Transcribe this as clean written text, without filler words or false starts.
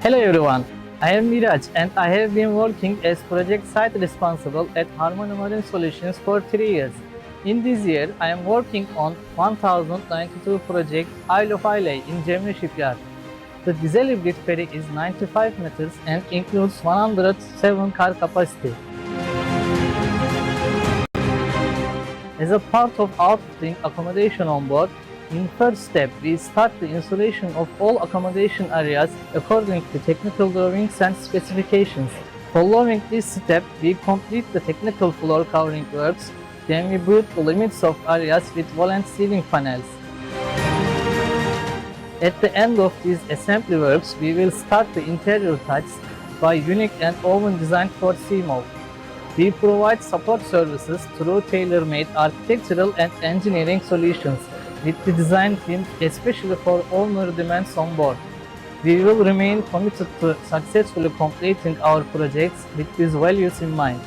Hello everyone, I am Miraç and I have been working as project site responsible at Harmony Marine Solutions for 3 years. In this year, I am working on 1092 project Isle of Islay in Cemre Shipyard. The diesel hybrid ferry is 95 meters and includes 107 car capacity. As a part of outfitting accommodation on board, in first step we start the installation of all accommodation areas according to technical drawings and specifications. Following this step, we complete the technical floor covering works, then we build the limits of areas with volant ceiling panels. At the end of these assembly works, we will start the interior touches by unique and oven designed for CMAL. We provide support services through tailor-made architectural and engineering solutions with the design team, especially for owner demands on board. We will remain committed to successfully completing our projects with these values in mind.